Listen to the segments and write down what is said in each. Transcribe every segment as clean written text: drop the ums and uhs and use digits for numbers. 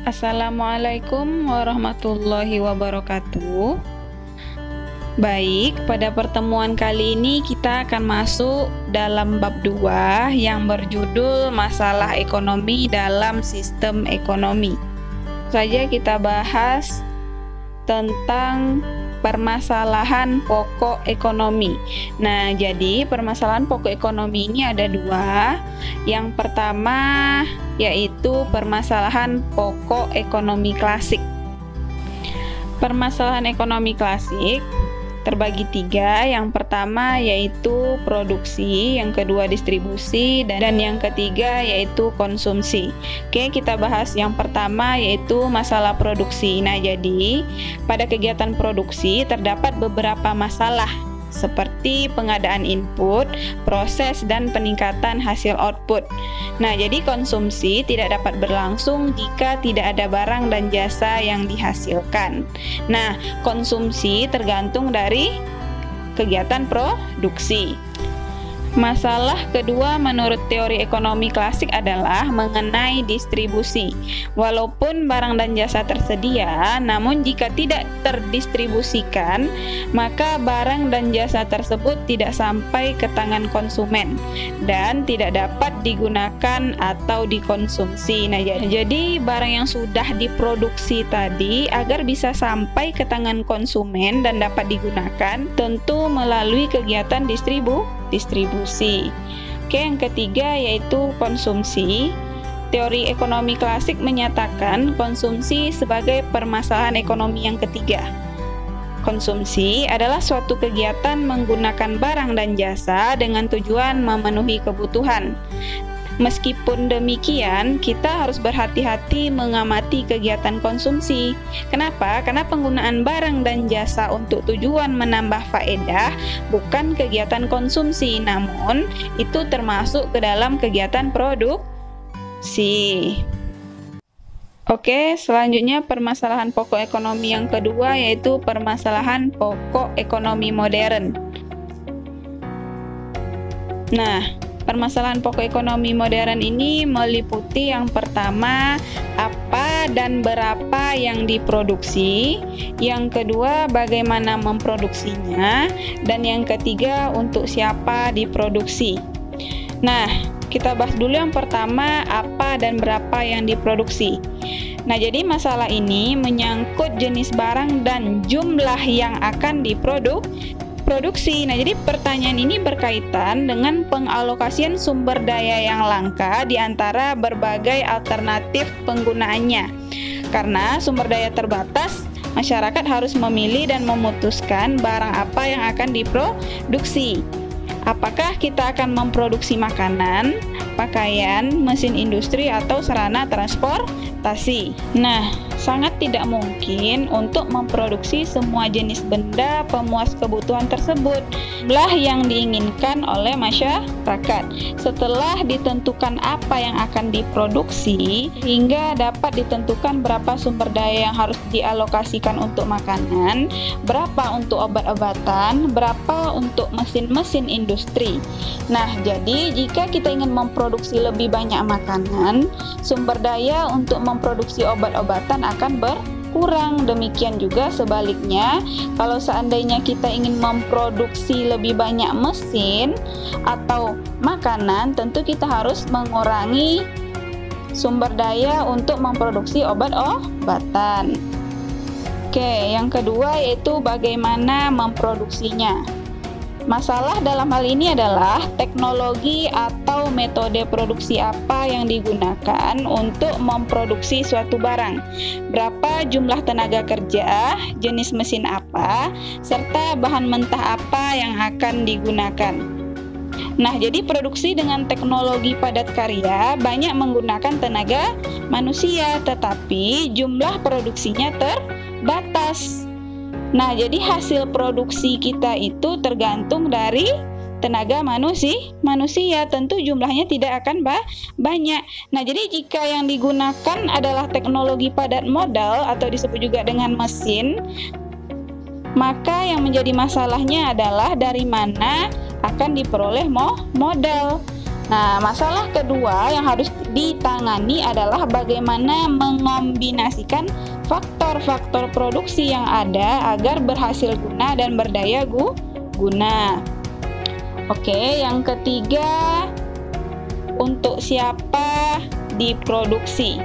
Assalamualaikum warahmatullahi wabarakatuh. Baik, pada pertemuan kali ini kita akan masuk dalam bab 2 yang berjudul Masalah Ekonomi dalam Sistem Ekonomi. Saja kita bahas tentang permasalahan pokok ekonomi. Nah, jadi permasalahan pokok ekonomi ini ada dua. Yang pertama yaitu permasalahan pokok ekonomi klasik. Permasalahan ekonomi klasik terbagi tiga. Yang pertama yaitu produksi, yang kedua distribusi, dan yang ketiga yaitu konsumsi. Oke, kita bahas yang pertama yaitu masalah produksi. Nah, jadi pada kegiatan produksi terdapat beberapa masalah seperti pengadaan input, proses, dan peningkatan hasil output. Nah, jadi konsumsi tidak dapat berlangsung jika tidak ada barang dan jasa yang dihasilkan. Nah, konsumsi tergantung dari kegiatan produksi. Masalah kedua menurut teori ekonomi klasik adalah mengenai distribusi. Walaupun barang dan jasa tersedia, namun jika tidak terdistribusikan, maka barang dan jasa tersebut tidak sampai ke tangan konsumen dan tidak dapat digunakan atau dikonsumsi. Nah, jadi barang yang sudah diproduksi tadi agar bisa sampai ke tangan konsumen dan dapat digunakan tentu melalui kegiatan distribusi. Oke, yang ketiga yaitu konsumsi. Teori ekonomi klasik menyatakan konsumsi sebagai permasalahan ekonomi yang ketiga. Konsumsi adalah suatu kegiatan menggunakan barang dan jasa dengan tujuan memenuhi kebutuhan. Meskipun demikian, kita harus berhati-hati mengamati kegiatan konsumsi. Kenapa? Karena penggunaan barang dan jasa untuk tujuan menambah faedah bukan kegiatan konsumsi, namun itu termasuk ke dalam kegiatan produksi. Oke, selanjutnya permasalahan pokok ekonomi yang kedua yaitu permasalahan pokok ekonomi modern. Nah, permasalahan pokok ekonomi modern ini meliputi yang pertama, apa dan berapa yang diproduksi, yang kedua, bagaimana memproduksinya, dan yang ketiga, untuk siapa diproduksi. Nah, kita bahas dulu yang pertama, apa dan berapa yang diproduksi. Nah, jadi masalah ini menyangkut jenis barang dan jumlah yang akan diproduksi. Nah, jadi pertanyaan ini berkaitan dengan pengalokasian sumber daya yang langka di antara berbagai alternatif penggunaannya. Karena sumber daya terbatas, masyarakat harus memilih dan memutuskan barang apa yang akan diproduksi. Apakah kita akan memproduksi makanan, pakaian, mesin industri, atau sarana transportasi? Nah, sangat tidak mungkin untuk memproduksi semua jenis benda pemuas kebutuhan tersebut. Jumlah yang diinginkan oleh masyarakat. Setelah ditentukan apa yang akan diproduksi, hingga dapat ditentukan berapa sumber daya yang harus dialokasikan untuk makanan, berapa untuk obat-obatan, berapa untuk mesin-mesin industri. Nah, jadi jika kita ingin memproduksi lebih banyak makanan, sumber daya untuk memproduksi obat-obatan akan berkurang. Demikian juga sebaliknya, kalau seandainya kita ingin memproduksi lebih banyak mesin atau makanan, tentu kita harus mengurangi sumber daya untuk memproduksi obat-obatan. Oke, yang kedua yaitu bagaimana memproduksinya. Masalah dalam hal ini adalah teknologi atau metode produksi apa yang digunakan untuk memproduksi suatu barang, berapa jumlah tenaga kerja, jenis mesin apa, serta bahan mentah apa yang akan digunakan. Nah, jadi produksi dengan teknologi padat karya banyak menggunakan tenaga manusia, tetapi jumlah produksinya terbatas. Nah, jadi hasil produksi kita itu tergantung dari tenaga manusia, tentu jumlahnya tidak akan banyak. Nah, jadi jika yang digunakan adalah teknologi padat modal atau disebut juga dengan mesin, maka yang menjadi masalahnya adalah dari mana akan diperoleh modal. Nah, masalah kedua yang harus ditangani adalah bagaimana mengombinasikan faktor-faktor produksi yang ada agar berhasil guna dan berdaya guna. Oke, yang ketiga, untuk siapa diproduksi.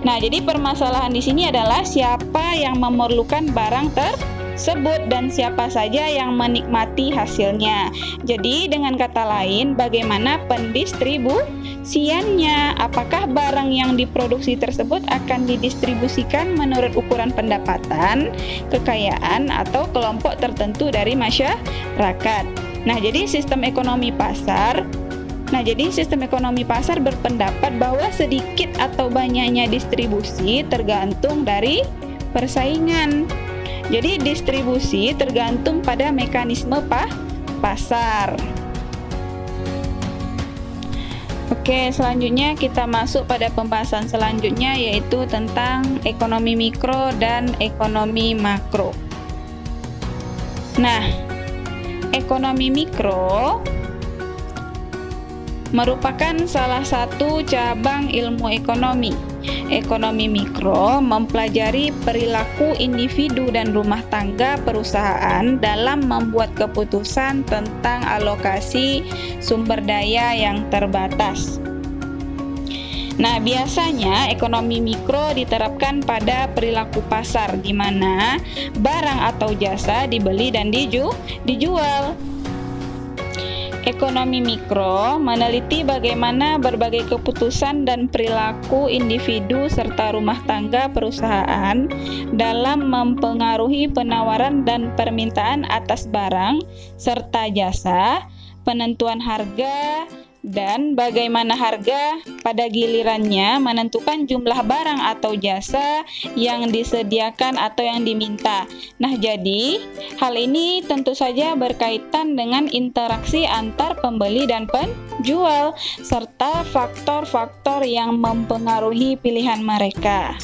Nah, jadi permasalahan di sini adalah siapa yang memerlukan barang tersebut dan siapa saja yang menikmati hasilnya. Jadi dengan kata lain, bagaimana pendistribusiannya? Apakah barang yang diproduksi tersebut akan didistribusikan menurut ukuran pendapatan, kekayaan, atau kelompok tertentu dari masyarakat? Nah, jadi sistem ekonomi pasar berpendapat bahwa sedikit atau banyaknya distribusi tergantung dari persaingan. Jadi distribusi tergantung pada mekanisme pasar. Oke, selanjutnya kita masuk pada pembahasan selanjutnya, yaitu tentang ekonomi mikro dan ekonomi makro. Nah, ekonomi mikro merupakan salah satu cabang ilmu ekonomi. Ekonomi mikro mempelajari perilaku individu dan rumah tangga perusahaan dalam membuat keputusan tentang alokasi sumber daya yang terbatas. Nah, biasanya ekonomi mikro diterapkan pada perilaku pasar, di mana barang atau jasa dibeli dan dijual. Ekonomi mikro meneliti bagaimana berbagai keputusan dan perilaku individu serta rumah tangga perusahaan dalam mempengaruhi penawaran dan permintaan atas barang serta jasa, penentuan harga, dan bagaimana harga pada gilirannya menentukan jumlah barang atau jasa yang disediakan atau yang diminta. Nah, jadi hal ini tentu saja berkaitan dengan interaksi antar pembeli dan penjual serta faktor-faktor yang mempengaruhi pilihan mereka.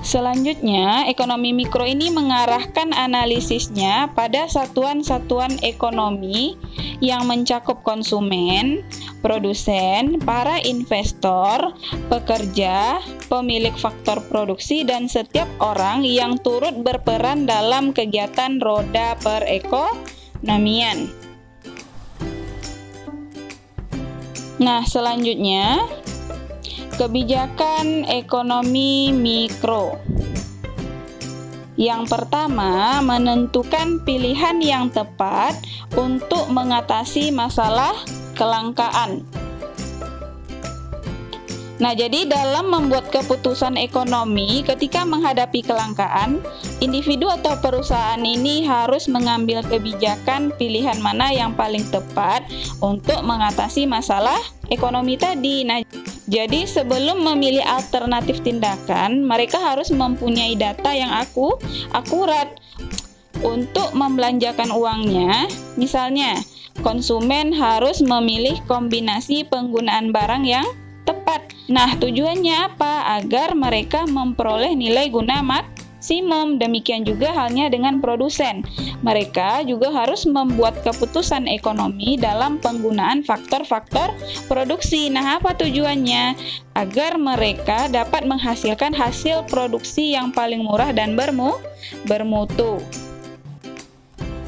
Selanjutnya, ekonomi mikro ini mengarahkan analisisnya pada satuan-satuan ekonomi yang mencakup konsumen, produsen, para investor, pekerja, pemilik faktor produksi, dan setiap orang yang turut berperan dalam kegiatan roda perekonomian. Nah, selanjutnya, kebijakan ekonomi mikro. Yang pertama, menentukan pilihan yang tepat untuk mengatasi masalah kelangkaan. Nah, jadi dalam membuat keputusan ekonomi ketika menghadapi kelangkaan, individu atau perusahaan ini harus mengambil kebijakan pilihan mana yang paling tepat untuk mengatasi masalah ekonomi tadi. Nah, jadi sebelum memilih alternatif tindakan, mereka harus mempunyai data yang akurat untuk membelanjakan uangnya. Misalnya, konsumen harus memilih kombinasi penggunaan barang yang tepat. Nah, tujuannya apa? Agar mereka memperoleh nilai guna maksimum. Demikian juga halnya dengan produsen. Mereka juga harus membuat keputusan ekonomi dalam penggunaan faktor-faktor produksi. Nah, apa tujuannya? Agar mereka dapat menghasilkan hasil produksi yang paling murah dan bermutu.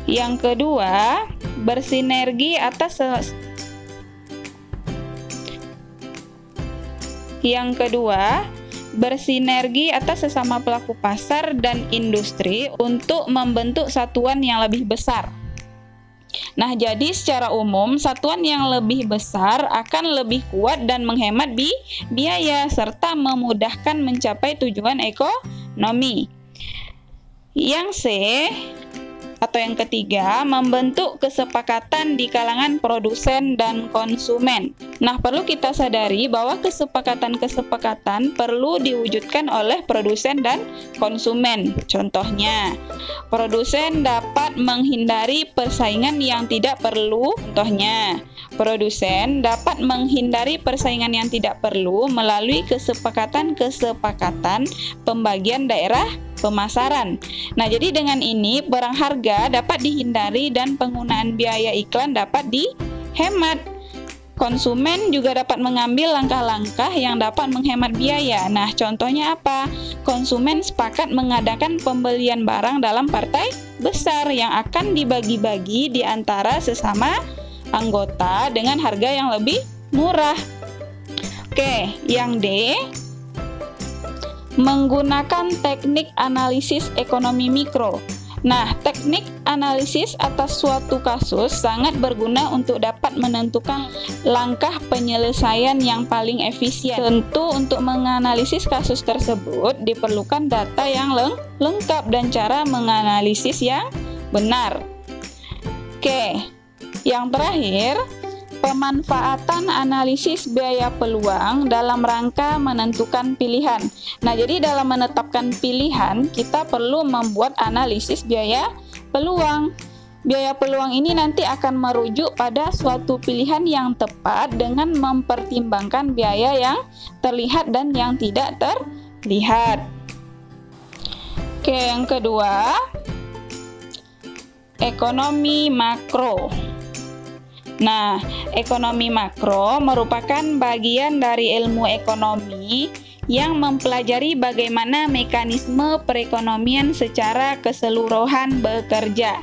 Yang kedua, bersinergi atas sesama pelaku pasar dan industri untuk membentuk satuan yang lebih besar. Nah, jadi secara umum satuan yang lebih besar akan lebih kuat dan menghemat biaya serta memudahkan mencapai tujuan ekonomi. Yang C atau yang ketiga, membentuk kesepakatan di kalangan produsen dan konsumen. Nah, perlu kita sadari bahwa kesepakatan-kesepakatan perlu diwujudkan oleh produsen dan konsumen. Contohnya, produsen dapat menghindari persaingan yang tidak perlu. Produsen dapat menghindari persaingan yang tidak perlu melalui kesepakatan-kesepakatan pembagian daerah pemasaran. Nah, jadi dengan ini perang harga dapat dihindari dan penggunaan biaya iklan dapat dihemat. Konsumen juga dapat mengambil langkah-langkah yang dapat menghemat biaya. Nah, contohnya apa? Konsumen sepakat mengadakan pembelian barang dalam partai besar yang akan dibagi-bagi di antara sesama anggota dengan harga yang lebih murah. Oke, yang D, menggunakan teknik analisis ekonomi mikro. Nah, teknik analisis atas suatu kasus sangat berguna untuk dapat menentukan langkah penyelesaian yang paling efisien. Tentu untuk menganalisis kasus tersebut diperlukan data yang lengkap dan cara menganalisis yang benar. Oke, yang terakhir, pemanfaatan analisis biaya peluang dalam rangka menentukan pilihan. Nah, jadi dalam menetapkan pilihan, kita perlu membuat analisis biaya peluang. Biaya peluang ini nanti akan merujuk pada suatu pilihan yang tepat dengan mempertimbangkan biaya yang terlihat dan yang tidak terlihat. Oke, yang kedua, ekonomi makro. Nah, ekonomi makro merupakan bagian dari ilmu ekonomi yang mempelajari bagaimana mekanisme perekonomian secara keseluruhan bekerja.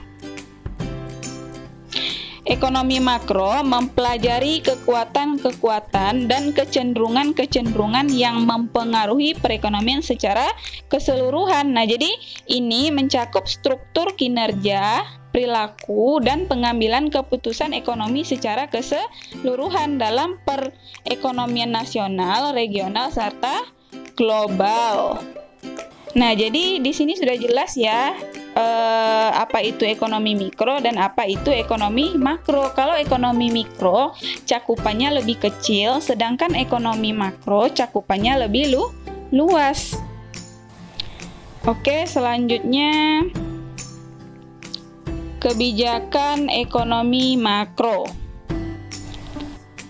Ekonomi makro mempelajari kekuatan-kekuatan dan kecenderungan-kecenderungan yang mempengaruhi perekonomian secara keseluruhan. Nah, jadi ini mencakup struktur kinerja, perilaku, dan pengambilan keputusan ekonomi secara keseluruhan dalam perekonomian nasional, regional, serta global. Nah, jadi di sini sudah jelas ya apa itu ekonomi mikro dan apa itu ekonomi makro. Kalau ekonomi mikro cakupannya lebih kecil, sedangkan ekonomi makro cakupannya lebih luas. Oke, selanjutnya kebijakan ekonomi makro.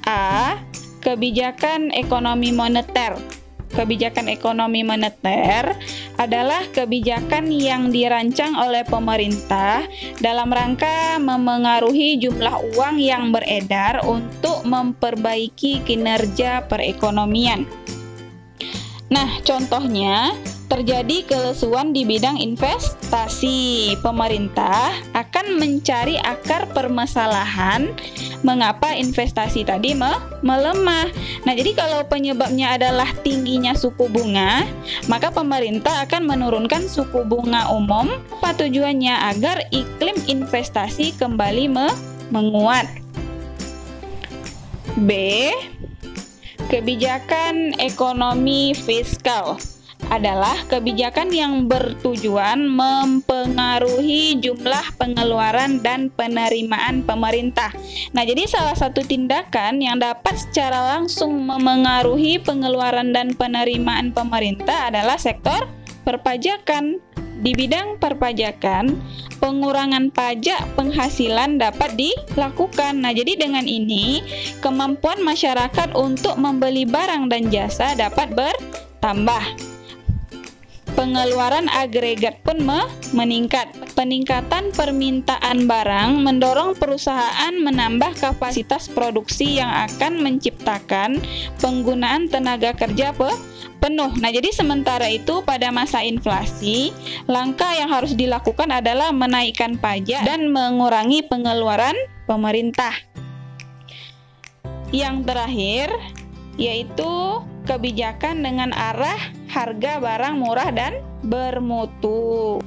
A. Kebijakan ekonomi moneter. Kebijakan ekonomi moneter adalah kebijakan yang dirancang oleh pemerintah dalam rangka memengaruhi jumlah uang yang beredar untuk memperbaiki kinerja perekonomian. Nah, contohnya terjadi kelesuan di bidang investasi. Pemerintah akan mencari akar permasalahan mengapa investasi tadi melemah. Nah, jadi kalau penyebabnya adalah tingginya suku bunga, maka pemerintah akan menurunkan suku bunga umum. Apa tujuannya? Agar iklim investasi kembali menguat. B. Kebijakan ekonomi fiskal adalah kebijakan yang bertujuan mempengaruhi jumlah pengeluaran dan penerimaan pemerintah. Nah, jadi salah satu tindakan yang dapat secara langsung memengaruhi pengeluaran dan penerimaan pemerintah adalah sektor perpajakan. Di bidang perpajakan, pengurangan pajak penghasilan dapat dilakukan. Nah, jadi dengan ini, kemampuan masyarakat untuk membeli barang dan jasa dapat bertambah. Pengeluaran agregat pun meningkat. Peningkatan permintaan barang mendorong perusahaan menambah kapasitas produksi yang akan menciptakan penggunaan tenaga kerja penuh. Nah, jadi sementara itu pada masa inflasi, langkah yang harus dilakukan adalah menaikkan pajak dan mengurangi pengeluaran pemerintah. Yang terakhir yaitu kebijakan dengan arah harga barang murah dan bermutu.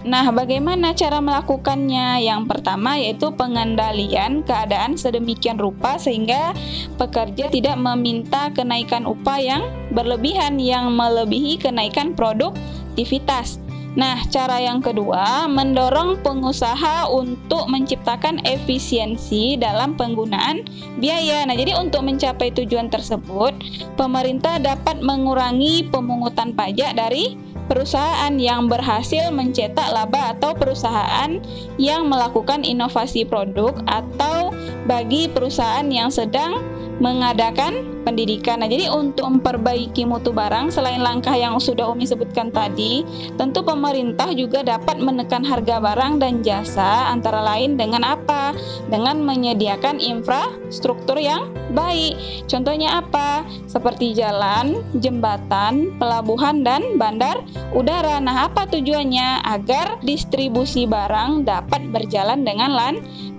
Nah, bagaimana cara melakukannya? Yang pertama yaitu pengendalian keadaan sedemikian rupa sehingga pekerja tidak meminta kenaikan upah yang berlebihan yang melebihi kenaikan produktivitas. Nah, cara yang kedua, mendorong pengusaha untuk menciptakan efisiensi dalam penggunaan biaya. Nah, jadi untuk mencapai tujuan tersebut, pemerintah dapat mengurangi pemungutan pajak dari perusahaan yang berhasil mencetak laba atau perusahaan yang melakukan inovasi produk atau bagi perusahaan yang sedang mengadakan pendidikan. Nah, jadi untuk memperbaiki mutu barang, selain langkah yang sudah Umi sebutkan tadi, tentu pemerintah juga dapat menekan harga barang dan jasa, antara lain dengan apa? Dengan menyediakan infrastruktur yang baik. Contohnya apa? Seperti jalan, jembatan, pelabuhan, dan bandar udara. Nah, apa tujuannya? Agar distribusi barang dapat berjalan dengan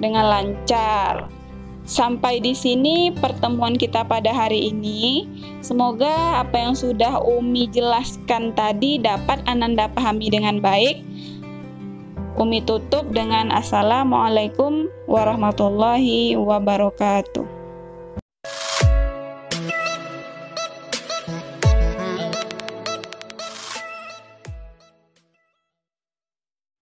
lancar. Sampai di sini pertemuan kita pada hari ini. Semoga apa yang sudah Umi jelaskan tadi dapat Ananda pahami dengan baik. Umi tutup dengan Assalamualaikum warahmatullahi wabarakatuh.